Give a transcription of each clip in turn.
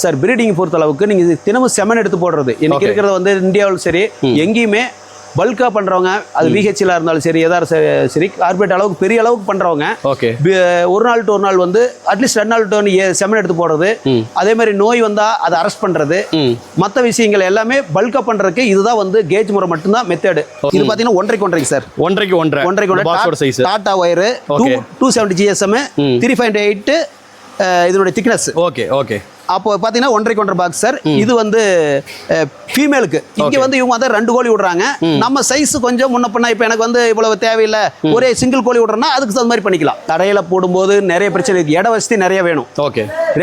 Sir breeding பொறுத்த அளவுக்கு நீங்க இது தினமும் செமன் எடுத்து போடுறது இன்னைக்கு இருக்கிறது வந்து இந்தியாவில் சரி எங்கேயுமே பல்கா பண்றவங்க அது விஹெச்ல இருந்தாலும் சரி ஏதாவது சரி கார்பரேட் அளவுக்கு பெரிய அளவுக்கு பண்றவங்க ஒரு நாள் டு ஒரு நாள் வந்து அட்லீஸ்ட் 2 நாள் டு செமன் எடுத்து போடுறது அதே மாதிரி நோய் வந்தா அதை அரெஸ்ட் பண்றது மற்ற விஷயங்கள் எல்லாமே பல்கா பண்றதுக்கு இதுதான் வந்து கேஜ் முறை மட்டும்தான் மெத்தட். இது பாத்தீங்கன்னா ஒன்றைக்கு சார் ஒன்றைக்கு டாடா ஒயர் 270 GSM 3.8 இதனுடைய திக்னஸ். ஓகே அப்போ பார்த்தீங்கன்னா 1.5 பாக்ஸ் சார். இது வந்து ஃபீமேலுக்கு இங்கே வந்து இவங்க வந்து 2 கோழி விடுறாங்க. நம்ம சைஸ் கொஞ்சம் முன்ன பண்ணா இப்போ எனக்கு வந்து இவ்வளவு தேவையில்லை ஒரே சிங்கிள் கோழி விடுறோம்னா அதுக்கு தகுந்த மாதிரி பண்ணிக்கலாம். தரையில போடும்போது நிறைய பிரச்சனை இருக்கு, இட வசதி நிறைய வேணும்.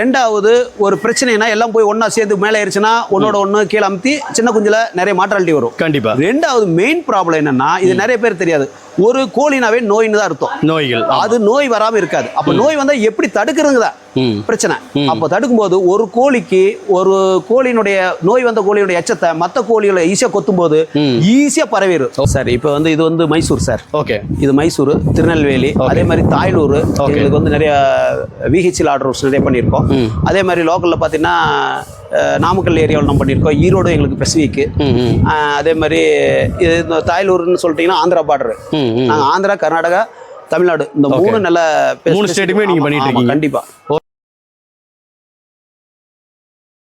ரெண்டாவது ஒரு பிரச்சனைனா எல்லாம் போய் ஒன்னா சேர்ந்து மேலே ஏறிச்சுன்னா ஒன்னோட ஒன்று கீழே அமுத்தி சின்ன குஞ்சுல நிறைய மாற்றாலிட்டி வரும் கண்டிப்பா. ரெண்டாவது மெயின் ப்ராப்ளம் என்னன்னா இது நிறைய பேர் தெரியாது, ஒரு கோழினாவே நோயின்னு தான் அர்த்தம். நோய்கள் அது நோய் வராம இருக்காது. அப்ப நோய் வந்தா எப்படி தடுக்கிறதுங்க பிரச்சனை. அப்ப தடுக்கும் போது ஒரு கோழிக்கு ஒரு கோழியினுடைய நோய் வந்த கோழியுடைய எச்சத்தை மற்ற கோழிகளை ஈஸியா கொத்தும் போது ஈஸியா பரவிடும் சார். இப்ப வந்து இது வந்து மைசூர் சார். இது மைசூர், திருநெல்வேலி, அதே மாதிரி தாய்லூர் எங்களுக்கு வந்து நிறைய விஹெச்எல் ஆர்டர்ஸ் நிறைய பண்ணியிருக்கோம். அதே மாதிரி லோக்கல்ல பாத்தீங்கன்னா நாமக்கல் ஏரியாவில் நம்ம பண்ணியிருக்கோம். ஈரோடு எங்களுக்கு பெசிபிக்கு. அதே மாதிரி இந்த தாய்லூர்னு சொல்லிட்டீங்கன்னா ஆந்திரா பார்டர். நாங்கள் ஆந்திரா, கர்நாடகா, தமிழ்நாடு இந்த 3 நல்ல 3 ஸ்டேட்டுமே நீங்க பண்ணிட்டு இருக்கீங்க கண்டிப்பா.